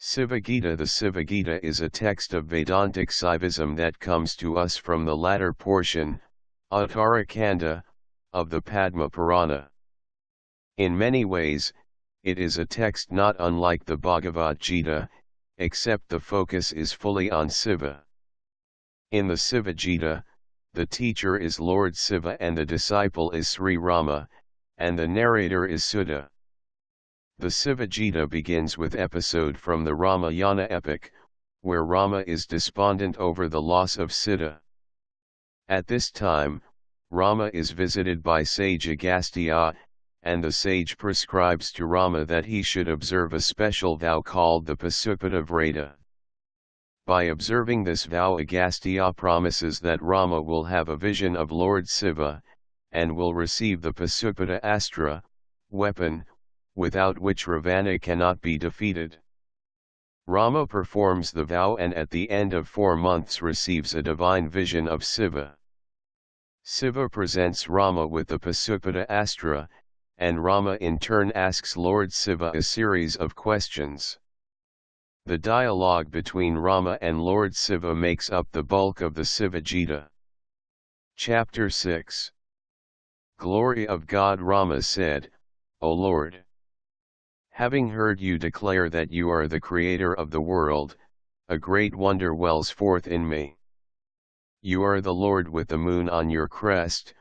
Shiva Gita. The Shiva Gita is a text of Vedantic Shaivism that comes to us from the latter portion, Uttara Kanda, of the Padma Purana. In many ways, it is a text not unlike the Bhagavad Gita, except the focus is fully on Shiva. In the Shiva Gita, the teacher is Lord Shiva and the disciple is Sri Rama, and the narrator is Sudha. The Shiva Gita begins with episode from the Ramayana epic, where Rama is despondent over the loss of Sita. At this time, Rama is visited by sage Agastya, and the sage prescribes to Rama that he should observe a special vow called the Pasupata Vrata. By observing this vow, Agastya promises that Rama will have a vision of Lord Shiva, and will receive the Pasupata Astra, weapon, without which Ravana cannot be defeated. Rama performs the vow and at the end of 4 months receives a divine vision of Shiva. Shiva presents Rama with the Pasupata Astra, and Rama in turn asks Lord Shiva a series of questions. The dialogue between Rama and Lord Shiva makes up the bulk of the Shiva Gita. Chapter 6. Glory of God. Rama said, O Lord, having heard you declare that you are the creator of the world, a great wonder wells forth in me. You are the Lord with the moon on your crest,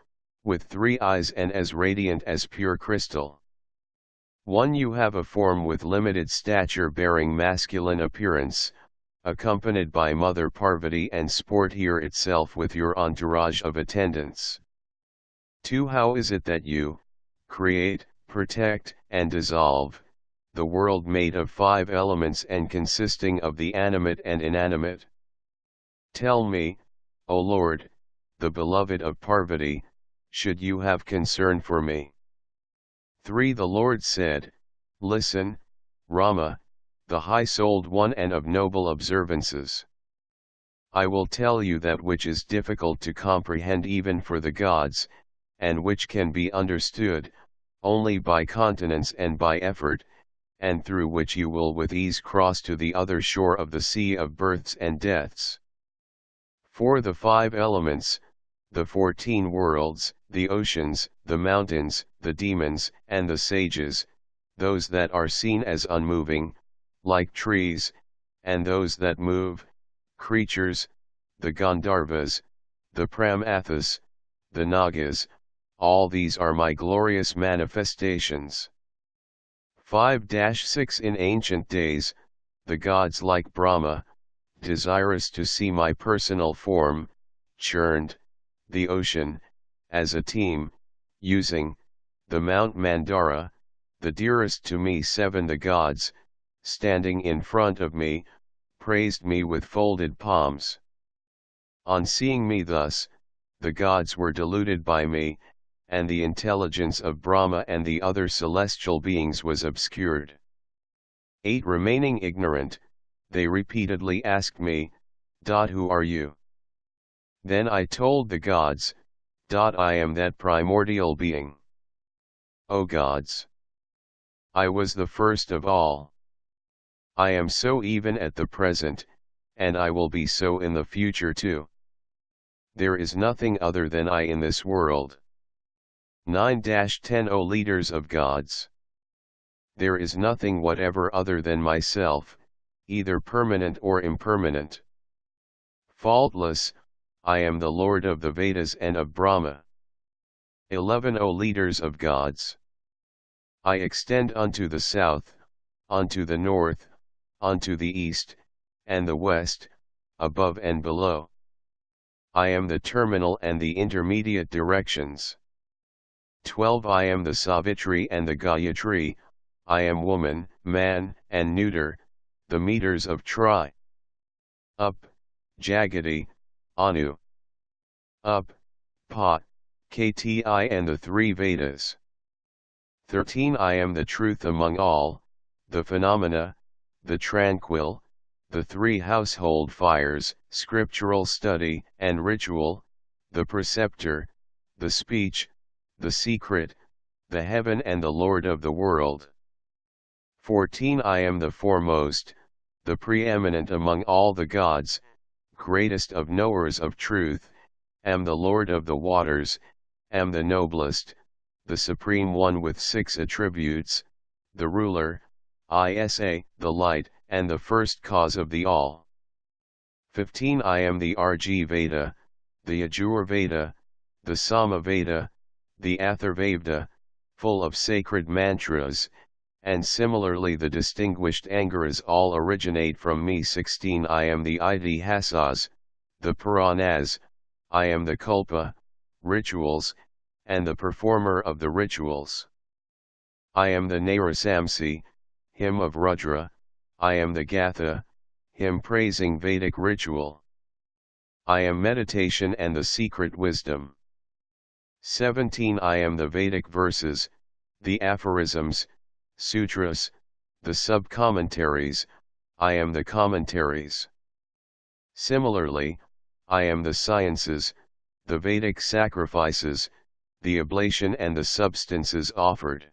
with 3 eyes and as radiant as pure crystal. 1. You have a form with limited stature bearing masculine appearance, accompanied by Mother Parvati and sport here itself with your entourage of attendants. 2. How is it that you create, protect, and dissolve the world made of 5 elements and consisting of the animate and inanimate? Tell me, O Lord, the beloved of Parvati, should you have concern for me? 3. The Lord said, Listen, Rama, the high-souled one and of noble observances. I will tell you that which is difficult to comprehend even for the gods, and which can be understood only by continence and by effort, and through which you will with ease cross to the other shore of the sea of births and deaths. 4. The 5 elements, the 14 worlds, the oceans, the mountains, the demons, and the sages, those that are seen as unmoving, like trees, and those that move, creatures, the Gandharvas, the Pramathas, the Nagas, all these are my glorious manifestations. 5-6 In ancient days, the gods like Brahma, desirous to see my personal form, churned the ocean, as a team, using the Mount Mandara, the dearest to me. 7 The gods, standing in front of me, praised me with folded palms. On seeing me thus, the gods were deluded by me, and the intelligence of Brahma and the other celestial beings was obscured. 8 Remaining ignorant, they repeatedly asked me, Who are you? Then I told the gods, I am that primordial being. O gods! I was the first of all. I am so even at the present, and I will be so in the future too. There is nothing other than I in this world. 9-10 O leaders of gods! There is nothing whatever other than myself, either permanent or impermanent. Faultless, I am the Lord of the Vedas and of Brahma. 11 O leaders of gods! I extend unto the south, unto the north, unto the east, and the west, above and below. I am the terminal and the intermediate directions. 12 I am the Savitri and the Gayatri, I am woman, man, and neuter, the meters of Tri. Up, Jagati, Anu. Up, Pa, Kti and the 3 Vedas. 13 I am the truth among all, the phenomena, the tranquil, the 3 household fires, scriptural study and ritual, the preceptor, the speech, the secret, the heaven and the Lord of the world. 14 I am the foremost, the preeminent among all the gods, greatest of knowers of truth, am the Lord of the waters, am the noblest, the supreme one with 6 attributes, the ruler, Isa, the light, and the first cause of the all. 15 I am the Rg Veda, the Ajur Veda, the Sama Veda, the Atharvaveda, full of sacred mantras, and similarly the distinguished Angaras all originate from me. 16 I am the Itihasas, the Puranas, I am the Kalpa, rituals, and the performer of the rituals. I am the Narasamsi, hymn of Rudra, I am the Gatha, hymn praising Vedic ritual. I am meditation and the secret wisdom. 17 I am the Vedic verses, the aphorisms, sutras, the sub-commentaries, I am the commentaries. Similarly, I am the sciences, the Vedic sacrifices, the oblation and the substances offered.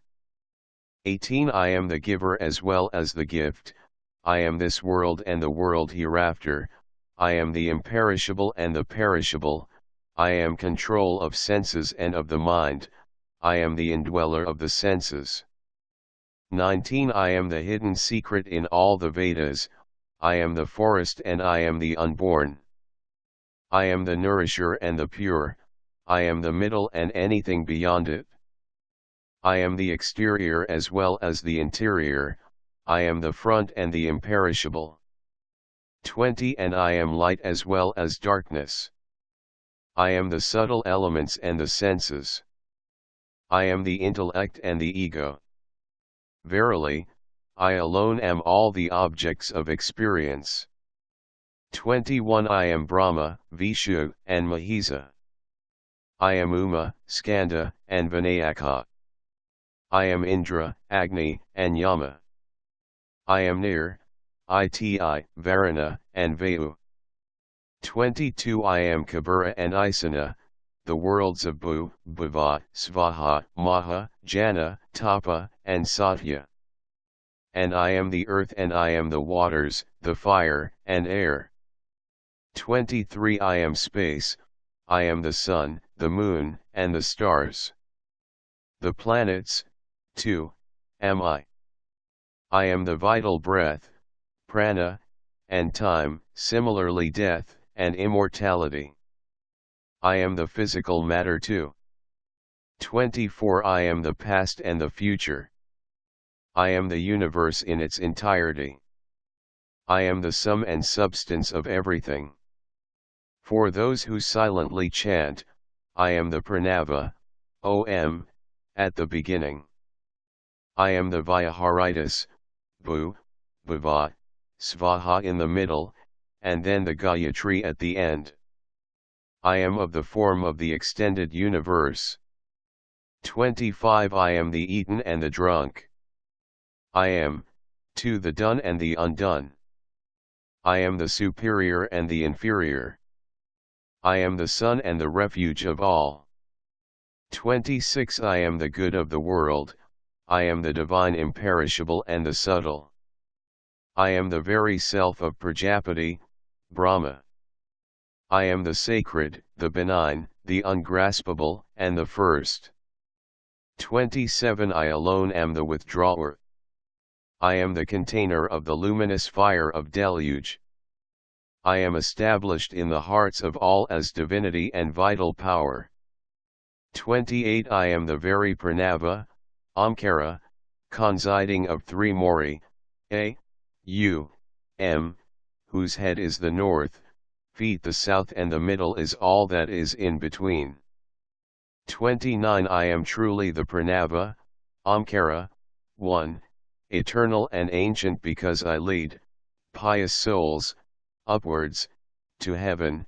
18 I am the giver as well as the gift, I am this world and the world hereafter, I am the imperishable and the perishable, I am control of senses and of the mind, I am the indweller of the senses. 19 I am the hidden secret in all the Vedas, I am the forest and I am the unborn. I am the nourisher and the pure, I am the middle and anything beyond it. I am the exterior as well as the interior, I am the front and the imperishable. 20 And I am light as well as darkness. I am the subtle elements and the senses. I am the intellect and the ego. Verily, I alone am all the objects of experience. 21 I am Brahma, Vishnu, and Mahisa. I am Uma, Skanda, and Vinayaka. I am Indra, Agni, and Yama. I am Nir, Iti, Varuna, and Vayu. 22 I am Kabura and Isana, the worlds of Bhu, Bhuva, Svaha, Maha, Jana, Tapa, and Satya. And I am the earth and I am the waters, the fire, and air. 23 I am space, I am the sun, the moon, and the stars. The planets, too, am I. I am the vital breath, prana, and time, similarly death, and immortality. I am the physical matter too. 24 I am the past and the future. I am the universe in its entirety. I am the sum and substance of everything. For those who silently chant, I am the Pranava, Om, at the beginning. I am the Vyaharitas, Bhu, Bhuva, Svaha in the middle, and then the Gayatri at the end. I am of the form of the extended universe. 25 I am the eaten and the drunk. I am, too, the done and the undone. I am the superior and the inferior. I am the sun and the refuge of all. 26 I am the good of the world, I am the divine imperishable and the subtle. I am the very self of Prajapati, Brahma. I am the sacred, the benign, the ungraspable, and the first. 27 I alone am the withdrawer. I am the container of the luminous fire of deluge. I am established in the hearts of all as divinity and vital power. 28 I am the very Pranava, Omkara, considing of 3 Mori, A, U, M, whose head is the north, feet the south and the middle is all that is in between. 29 I am truly the Pranava, Omkara, 1, eternal and ancient because I lead, pious souls, upwards, to heaven,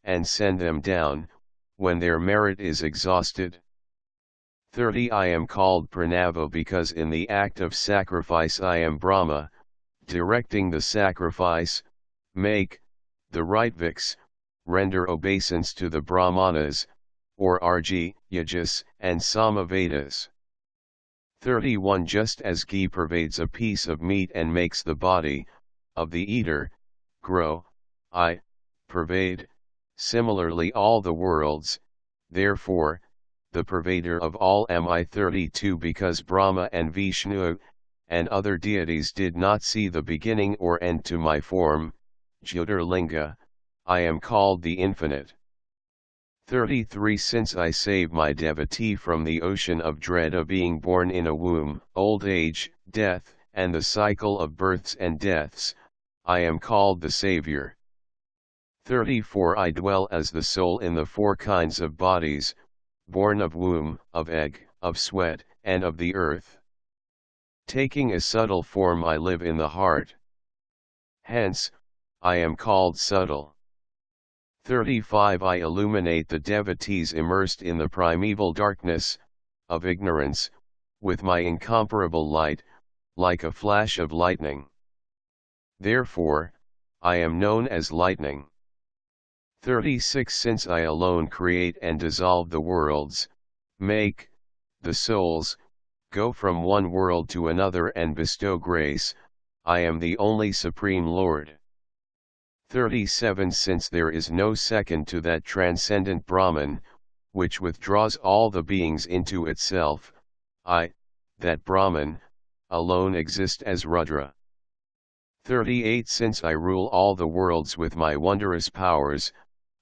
and send them down, when their merit is exhausted. 30 I am called Pranava because in the act of sacrifice I am Brahma, directing the sacrifice, make, the Ritvaks, render obeisance to the Brahmanas, or Arji, Yajas, and Samavedas. 31 Just as ghee pervades a piece of meat and makes the body, of the eater, grow, I, pervade, similarly all the worlds, therefore, the pervader of all am I. 32 Because Brahma and Vishnu, and other deities did not see the beginning or end to my form, Jyotirlinga, I am called the Infinite. 33 Since I save my devotee from the ocean of dread of being born in a womb, old age, death, and the cycle of births and deaths, I am called the Savior. 34 I dwell as the soul in the four kinds of bodies, born of womb, of egg, of sweat, and of the earth. Taking a subtle form I live in the heart. Hence, I am called subtle. 35 I illuminate the devotees immersed in the primeval darkness, of ignorance, with my incomparable light, like a flash of lightning. Therefore, I am known as lightning. 36 Since I alone create and dissolve the worlds, make, the souls, go from one world to another and bestow grace, I am the only Supreme Lord. 37 Since there is no second to that transcendent Brahman, which withdraws all the beings into itself, I, that Brahman, alone exist as Rudra. 38 Since I rule all the worlds with my wondrous powers,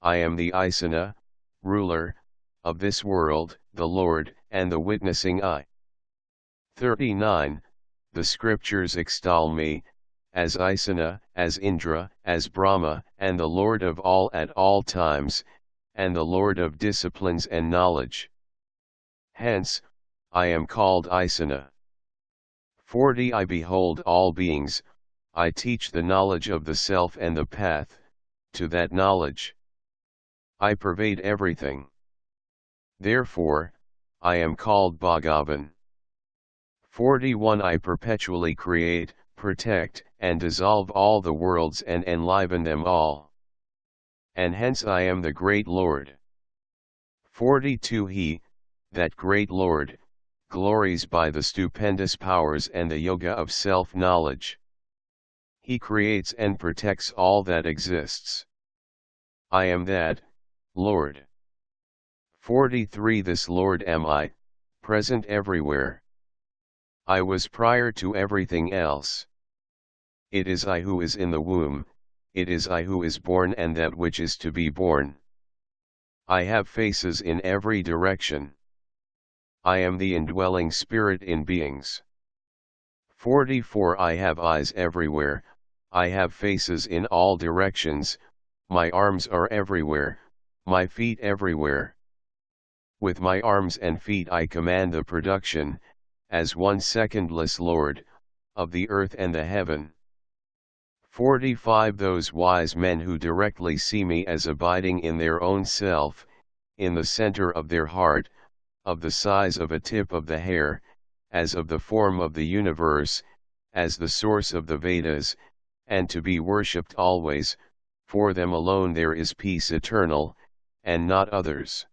I am the Isana, ruler, of this world, the Lord, and the witnessing eye. 39 The scriptures extol me, as Isana, as Indra, as Brahma, and the Lord of all at all times, and the Lord of disciplines and knowledge. Hence, I am called Isana. 40 I behold all beings, I teach the knowledge of the self and the path, to that knowledge. I pervade everything. Therefore, I am called Bhagavan. 41 I perpetually create, protect, and dissolve all the worlds and enliven them all. And hence I am the great Lord. 42 He, that great Lord, glories by the stupendous powers and the yoga of self-knowledge. He creates and protects all that exists. I am that, Lord. 43 This Lord am I, present everywhere. I was prior to everything else. It is I who is in the womb, it is I who is born and that which is to be born. I have faces in every direction. I am the indwelling spirit in beings. 44 I have eyes everywhere, I have faces in all directions, my arms are everywhere, my feet everywhere. With my arms and feet I command the production, as one secondless Lord, of the earth and the heaven. 45 Those wise men who directly see me as abiding in their own self, in the center of their heart, of the size of a tip of the hair, as of the form of the universe, as the source of the Vedas, and to be worshipped always, for them alone there is peace eternal, and not others.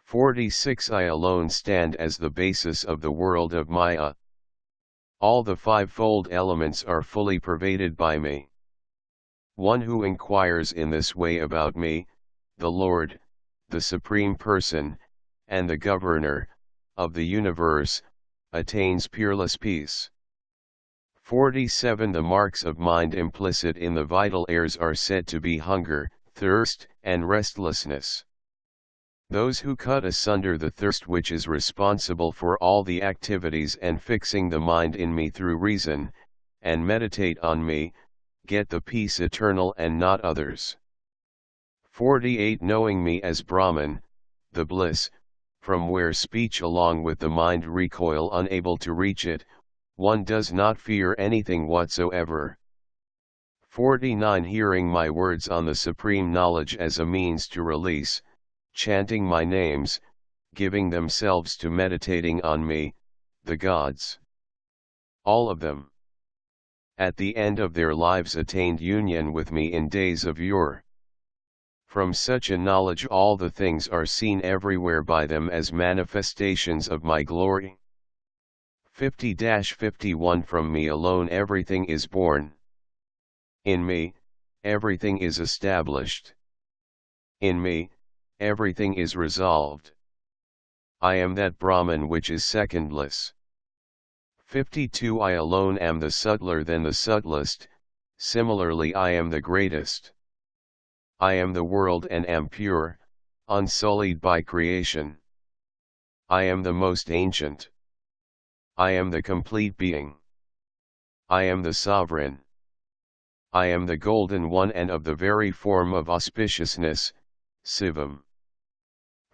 46 I alone stand as the basis of the world of Maya. All the fivefold elements are fully pervaded by me. One who inquires in this way about me, the Lord, the Supreme Person, and the Governor, of the universe, attains peerless peace. 47 The marks of mind implicit in the vital airs are said to be hunger, thirst, and restlessness. Those who cut asunder the thirst which is responsible for all the activities and fixing the mind in me through reason, and meditate on me, get the peace eternal and not others. 48 Knowing me as Brahman, the bliss, from where speech along with the mind recoil unable to reach it, one does not fear anything whatsoever. 49 Hearing my words on the supreme knowledge as a means to release, chanting my names, giving themselves to meditating on me, the gods. All of them, at the end of their lives attained union with me in days of yore. From such a knowledge all the things are seen everywhere by them as manifestations of my glory. 50-51 From me alone everything is born. In me, everything is established. In me, everything is resolved. I am that Brahman which is secondless. 52 I alone am the subtler than the subtlest, similarly I am the greatest. I am the world and am pure, unsullied by creation. I am the most ancient. I am the complete being. I am the sovereign. I am the golden one and of the very form of auspiciousness, Shivam.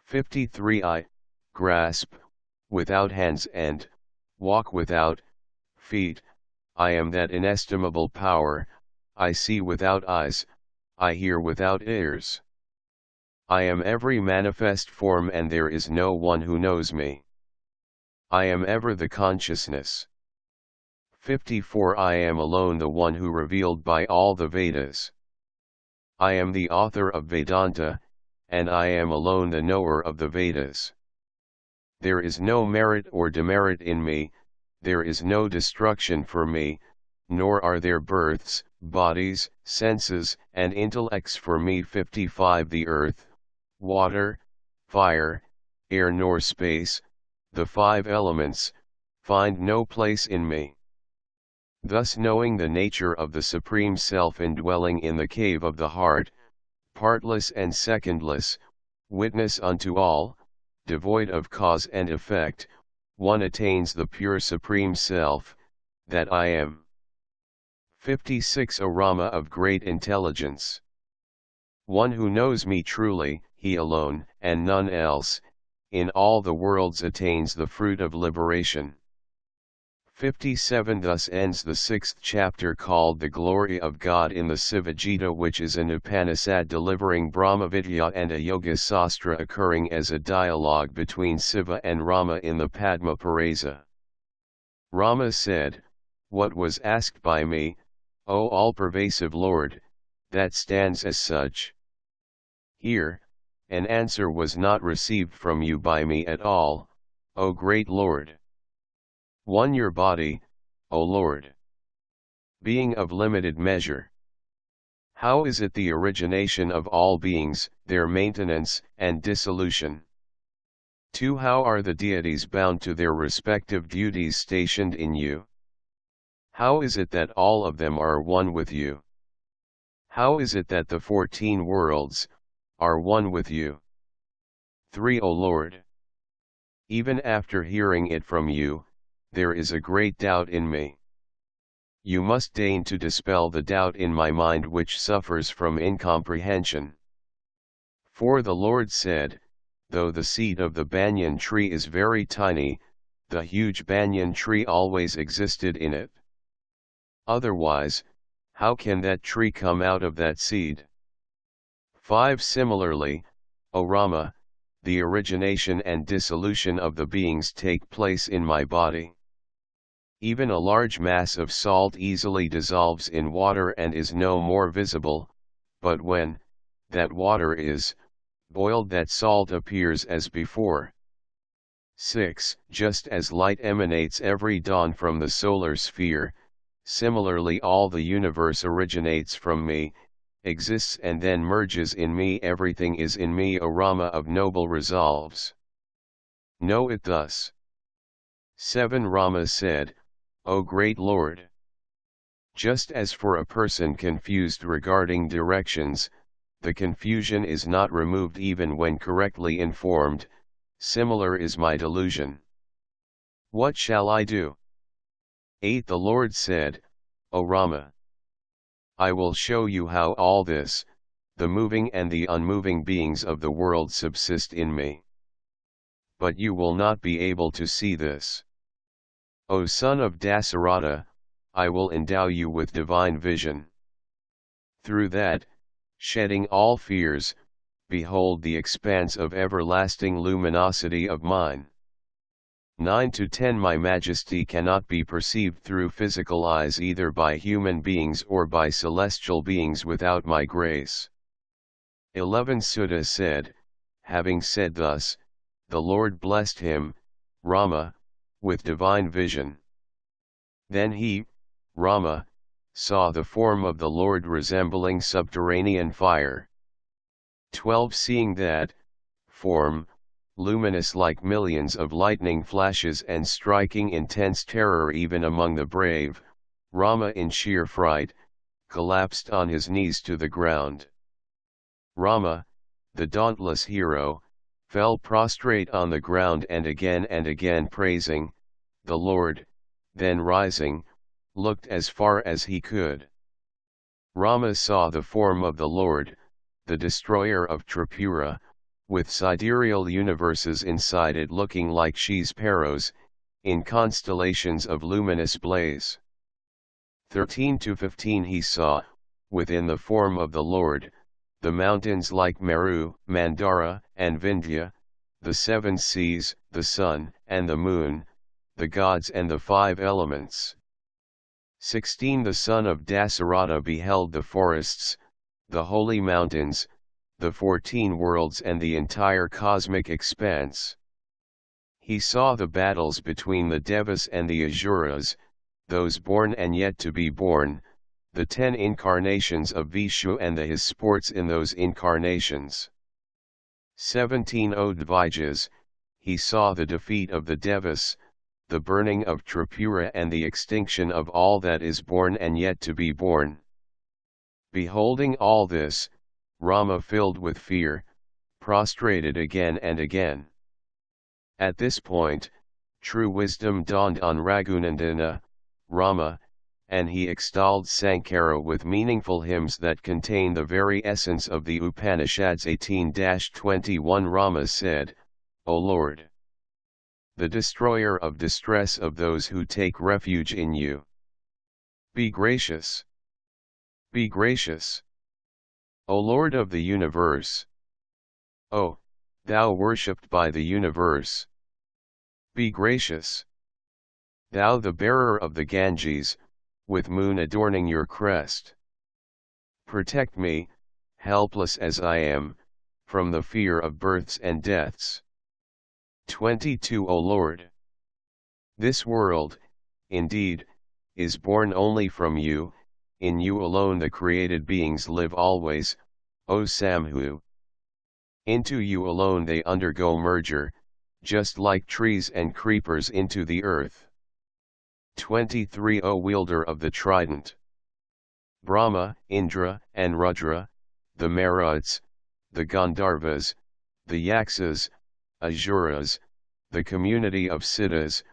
53 I grasp, without hands and walk without feet. I am that inestimable power. I see without eyes, I hear without ears. I am every manifest form and there is no one who knows me. I am ever the consciousness. 54 I am alone the one who revealed by all the Vedas. I am the author of Vedanta, and I am alone the knower of the Vedas. There is no merit or demerit in me, there is no destruction for me, nor are there births, bodies, senses, and intellects for me. 55 The earth, water, fire, air nor space, the five elements, find no place in me. Thus knowing the nature of the Supreme Self indwelling in the cave of the heart, partless and secondless, witness unto all, devoid of cause and effect, one attains the pure Supreme Self, that I am. 56 O Rama of great intelligence. One who knows me truly, he alone, and none else, in all the worlds attains the fruit of liberation. 57 Thus ends the 6th chapter called The Glory of God in the Shiva Gita, which is an Upanishad delivering Brahmavidya and a Yoga Sastra occurring as a dialogue between Shiva and Rama in the Padma Parasa. Rama said, "What was asked by me, O all-pervasive Lord, that stands as such. Here, an answer was not received from you by me at all, O great Lord. 1 Your body, O Lord. Being of limited measure. How is it the origination of all beings, their maintenance and dissolution? 2 How are the deities bound to their respective duties stationed in you? How is it that all of them are one with you? How is it that the 14 worlds are one with you? 3 O Lord. Even after hearing it from you, there is a great doubt in me. You must deign to dispel the doubt in my mind which suffers from incomprehension." For the Lord said, "Though the seed of the banyan tree is very tiny, the huge banyan tree always existed in it. Otherwise, how can that tree come out of that seed?" 5 Similarly, O Rama, the origination and dissolution of the beings take place in my body. Even a large mass of salt easily dissolves in water and is no more visible, but when that water is boiled, that salt appears as before. 6 Just as light emanates every dawn from the solar sphere, similarly all the universe originates from me, exists and then merges in me. Everything is in me, O Rama of noble resolves. Know it thus. 7 Rama said, "O great Lord. Just as for a person confused regarding directions, the confusion is not removed even when correctly informed, similar is my delusion. What shall I do?" 8 The Lord said, "O Rama. I will show you how all this, the moving and the unmoving beings of the world subsist in me. But you will not be able to see this. O son of Dasaratha, I will endow you with divine vision. Through that, shedding all fears, behold the expanse of everlasting luminosity of mine. 9 to 10 My majesty cannot be perceived through physical eyes either by human beings or by celestial beings without my grace." 11 Sutta said, having said thus, the Lord blessed him, Rama, with divine vision. Then he, Rama, saw the form of the Lord resembling subterranean fire. 12 Seeing that form, luminous like millions of lightning flashes and striking intense terror even among the brave, Rama in sheer fright, collapsed on his knees to the ground. Rama, the dauntless hero, fell prostrate on the ground and again praising the Lord, then rising, looked as far as he could. Rama saw the form of the Lord, the destroyer of Tripura, with sidereal universes inside it looking like Sparrows, in constellations of luminous blaze. 13-15 He saw, within the form of the Lord, the mountains like Meru, Mandara, and Vindhya, the 7 seas, the sun, and the moon, the gods and the 5 elements. 16 The son of Dasaratha beheld the forests, the holy mountains, the 14 worlds and the entire cosmic expanse. He saw the battles between the Devas and the Asuras, those born and yet to be born, the 10 incarnations of Vishnu and his sports in those incarnations. 17 O Dvijas, he saw the defeat of the Devas, the burning of Tripura and the extinction of all that is born and yet to be born. Beholding all this, Rama filled with fear, prostrated again and again. At this point, true wisdom dawned on Raghunandana, Rama, and he extolled Sankara with meaningful hymns that contain the very essence of the Upanishads. 18-21 Rama said, O Lord, the destroyer of distress of those who take refuge in you, be gracious. Be gracious. O Lord of the universe. O, thou worshipped by the universe. Be gracious. Thou the bearer of the Ganges, with moon adorning your crest. Protect me, helpless as I am, from the fear of births and deaths. 22 O Lord. This world, indeed, is born only from you, in you alone the created beings live always, O Sambhu. Into you alone they undergo merger, just like trees and creepers into the earth. 23 O wielder of the trident. Brahma, Indra, and Rudra, the Maruts, the Gandharvas, the Yaksas, Asuras, the community of Siddhas,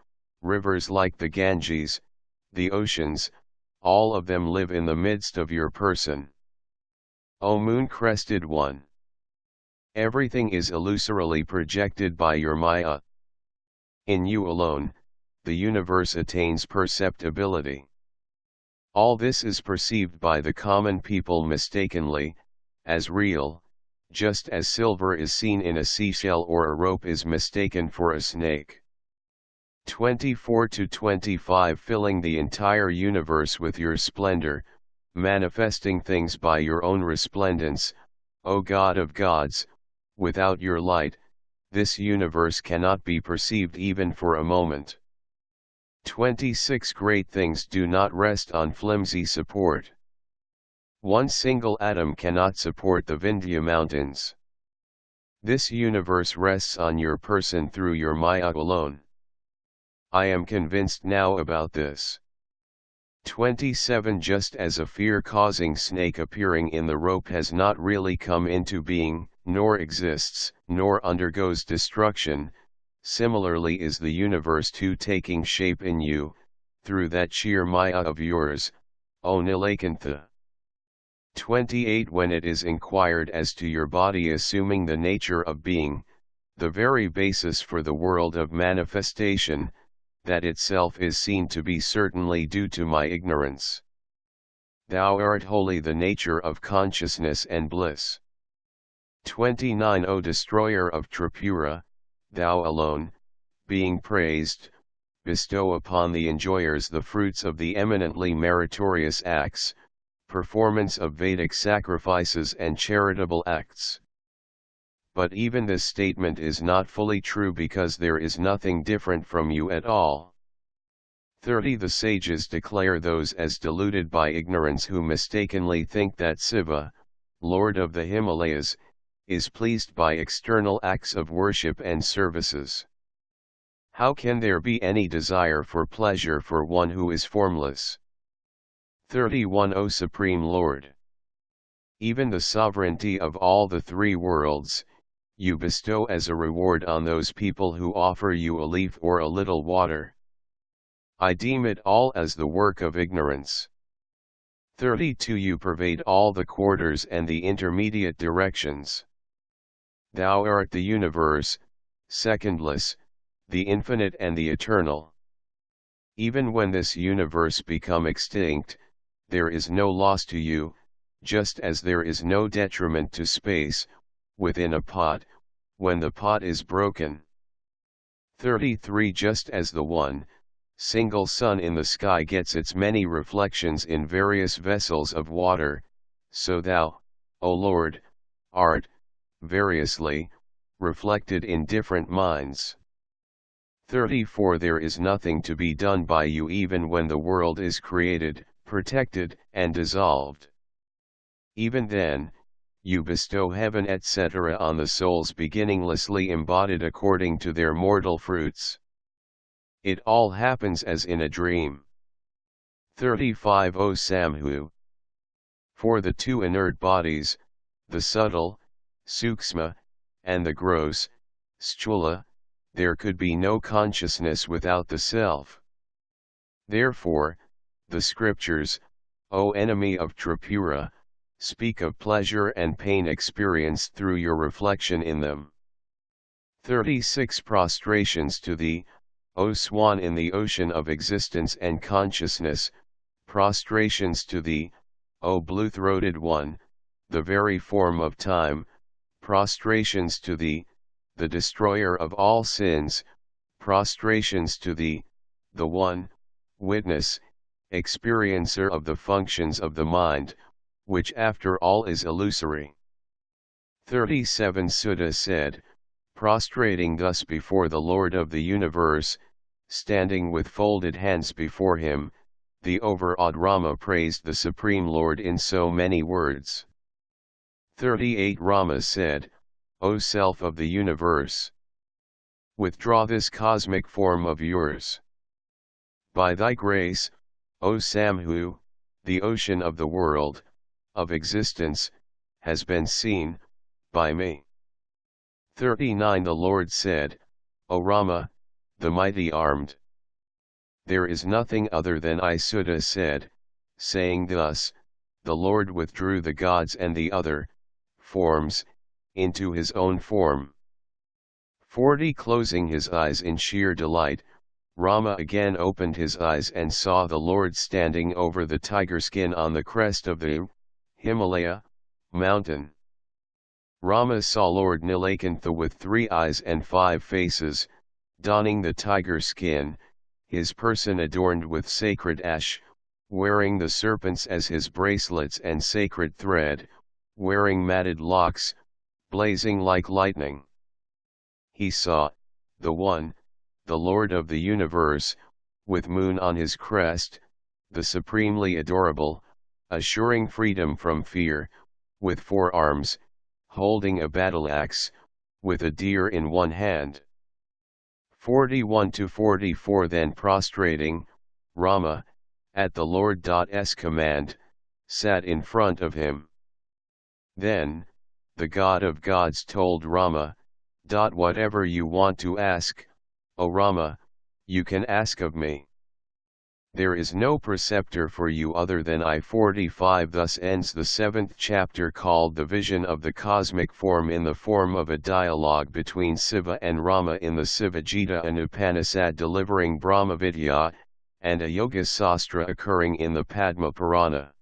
rivers like the Ganges, the oceans, all of them live in the midst of your person. O moon-crested one! Everything is illusorily projected by your Maya. In you alone, the universe attains perceptibility. All this is perceived by the common people mistakenly, as real, just as silver is seen in a seashell or a rope is mistaken for a snake. 24-25 Filling the entire universe with your splendor, manifesting things by your own resplendence, O God of gods, without your light, this universe cannot be perceived even for a moment. 26 Great things do not rest on flimsy support. One single atom cannot support the Vindhya mountains. This universe rests on your person through your Maya alone. I am convinced now about this. 27 Just as a fear-causing snake appearing in the rope has not really come into being, nor exists, nor undergoes destruction, similarly is the universe too taking shape in you, through that sheer Maya of yours, O Nilakantha. 28 When it is inquired as to your body assuming the nature of being, the very basis for the world of manifestation, that itself is seen to be certainly due to my ignorance. Thou art wholly the nature of consciousness and bliss. 29 O destroyer of Tripura, thou alone, being praised, bestow upon the enjoyers the fruits of the eminently meritorious acts, performance of Vedic sacrifices and charitable acts. But even this statement is not fully true because there is nothing different from you at all. 30. The sages declare those as deluded by ignorance who mistakenly think that Shiva, Lord of the Himalayas, is pleased by external acts of worship and services. How can there be any desire for pleasure for one who is formless? 31. O Supreme Lord! Even the sovereignty of all the three worlds, you bestow as a reward on those people who offer you a leaf or a little water. I deem it all as the work of ignorance. 32. You pervade all the quarters and the intermediate directions. Thou art the universe, secondless, the infinite and the eternal. Even when this universe become extinct, there is no loss to you, just as there is no detriment to space, within a pot, when the pot is broken. 33. Just as the one, single sun in the sky gets its many reflections in various vessels of water, so thou, O Lord, art, variously, reflected in different minds. 34. There is nothing to be done by you even when the world is created, protected, and dissolved. Even then, you bestow heaven etc. on the souls beginninglessly embodied according to their mortal fruits. It all happens as in a dream. 35. O Samhu! For the two inert bodies, the subtle, sukshma, and the gross, sthula, there could be no consciousness without the self. Therefore, the scriptures, O enemy of Tripura, speak of pleasure and pain experienced through your reflection in them. 36. Prostrations to thee, O swan in the ocean of existence and consciousness, prostrations to thee, O blue-throated one, the very form of time, prostrations to thee, the destroyer of all sins, prostrations to thee, the one, witness, experiencer of the functions of the mind, which after all is illusory. 37. Sutta said, prostrating thus before the Lord of the universe, standing with folded hands before him, the overawed Rama praised the Supreme Lord in so many words. 38. Rama said, O Self of the universe! Withdraw this cosmic form of yours. By thy grace, O Samhu, the ocean of the world, of existence, has been seen, by me. 39. The Lord said, O Rama, the mighty armed. There is nothing other than I. Sutta said, saying thus, the Lord withdrew the gods and the other forms into his own form. 40. Closing his eyes in sheer delight, Rama again opened his eyes and saw the Lord standing over the tiger skin on the crest of the Himalaya mountain. Rama saw Lord Nilakantha with 3 eyes and 5 faces, donning the tiger skin, his person adorned with sacred ash, wearing the serpents as his bracelets and sacred thread, wearing matted locks, blazing like lightning. He saw, the one, the Lord of the universe, with moon on his crest, the supremely adorable, assuring freedom from fear, with 4 arms, holding a battle axe, with a deer in one hand. 41-44. Then prostrating, Rama, at the Lord's command, sat in front of him. Then, the God of gods told Rama, whatever you want to ask, O Rama, you can ask of me. There is no preceptor for you other than I. 45. Thus ends the 7th chapter called The Vision of the Cosmic Form in the form of a dialogue between Shiva and Rama in the Shiva Gita, an Upanishad delivering Brahma Vidya, and a Yoga Sastra occurring in the Padma Purana.